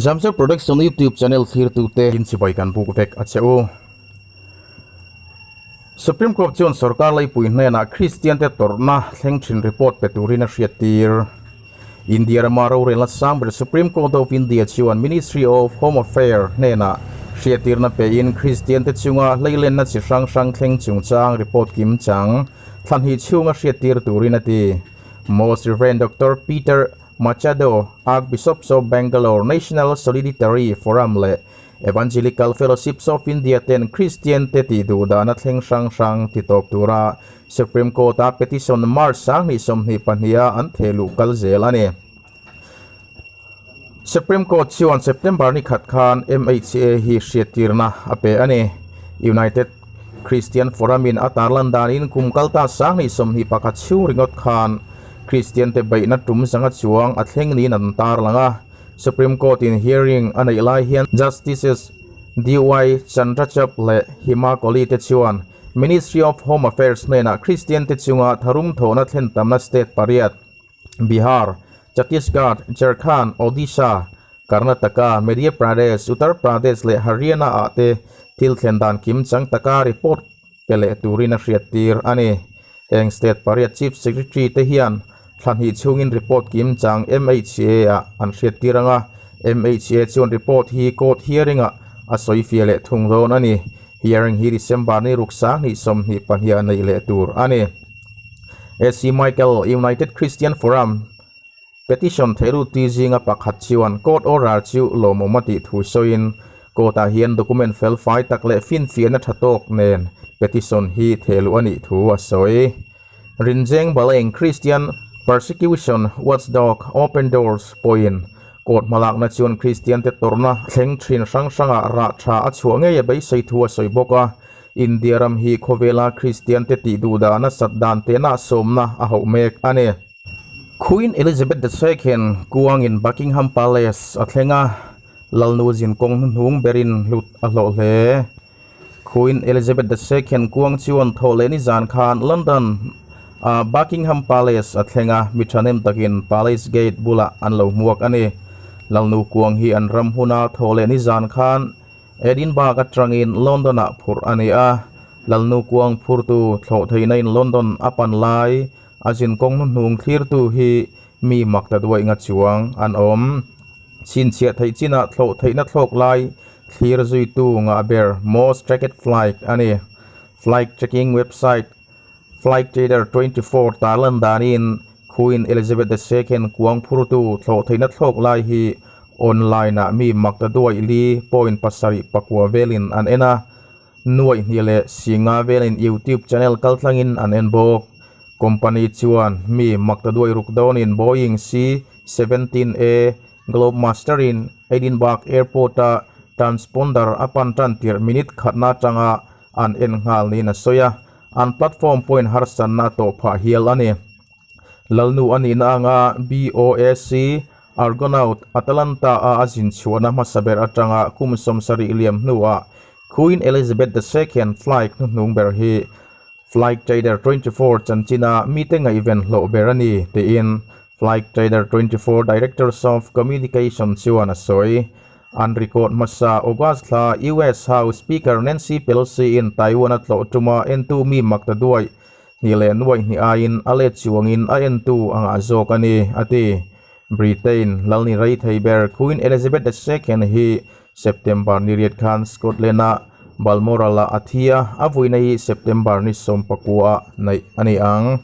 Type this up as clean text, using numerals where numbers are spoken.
Jamser Production YouTube channel here to te in si bai kan buk vek acheu Supreme Court John Sarkar lai pui na Kristiante torna thleng report peturina hriatir India maro rela sang Supreme Court of India chuan Ministry of Home Affairs na hriatir na pe in Kristiante chunga leilen na chi sang thleng chungchâng report kim chang than hi chunga hriatir turina ti Most Reverend Dr. Peter Machado, Archbishop of Bangalore National Solidarity Forum le Evangelical Fellowships of India ten Kristiante ti duda na thleng sang ti tok tura Supreme Court a petition March sang ni som ni pania an thelu kalzel ani Supreme Court chuan September ni khat khan MHA hi hriatirna ape ani United Christian Forum in Atarlandan in kumkalta sang ni som ni pakhat chu ringot khan Kristiante bai na tum sanga chuang a thleng ni nan tar langa Supreme Court in hearing anei lai hian Justices DY Chandrachap le Hima Koli te chuan Ministry of Home Affairs na Kristiante chunga tharum thona thlen tamna state pariat Bihar Chhattisgarh Jharkhand Odisha Karnataka Madhya Pradesh Uttar Pradesh le Haryana ate til thlendan kim chang taka report pele turina hriatir ani eng state pariat chief secretary te hian than hi chungin report kim chang MHA a an hriatiranga MHA chuan report hi court hearing a soi fiale thungron ani hearing hi December ni ruksang ni som ni pahia nei le tur ani SC Michael United Christian Forum petition thelu ti jinga pakhat chuan court order chu lomomati thu soin court a hian document fel fai takle fin fiana thatok nen petition hi thelu ani thu a soi rinjeng baleng Christian Persecution Watchdog Open Doors point court malak na chuan Kristiante torna thleng thin sanga ra tha a chuange ya bai sei thu a soi boka India ram hi khovela Kristiante ti duda na satdan te na somna a homek ane Queen Elizabeth II kuang in Buckingham Palace a thlenga Lalnun kong hnung berin lut a lo hle Queen Elizabeth II kuang chuan thole ni zan khan London Buckingham Palace a thlenga mithanem takin Palace Gate bula an lo muak ani Lalnu kuang hi an ram huna thole ni zan khan Edinburgh atrangin London a phur ani a Lalnu kuang phur tu thlo theina in London apan lai ajin kong hnung thlir tu hi mi makta duai nga chuang an om chin chia thei china thlo theina thlok lai thlir zui tu nga ber most tracked flight ani flight checking website Flight Trader 24 Thailand in Queen Elizabeth II kuang phur tu thlo theina thlok lai hi online a mi makta duai li point pasari pakwa velin an ena nuai nile singa velin YouTube channel kaltlangin an enbok company chuan mi makta duai rukdawn in Boeing C-17A Globemaster in Edinburgh Airport a transponder apan tantir minute khatna tanga an enghal ni na soya an platform point harsan na to pha hial ani Lalnu ani na nga BOSC Argonaut Atalanta a azin chuana masaber atanga kumsom sari liam nuwa Queen Elizabeth II flight nung ber hi Flight Trader 24 chanchina meeting event lo berani te in Flight Trader 24 Directors of Communication chuan asoi an record masa August la US House Speaker Nancy Pelosi in Taiwan at lo tuma entu mi makta duai nile nuai ni ain ale chuangin a entu ang azok ani ati Britain lalni rai theiber Queen Elizabeth II hi September ni riat khan Scotland a Balmoral la athia avuinai September ni som pakua nei ani ang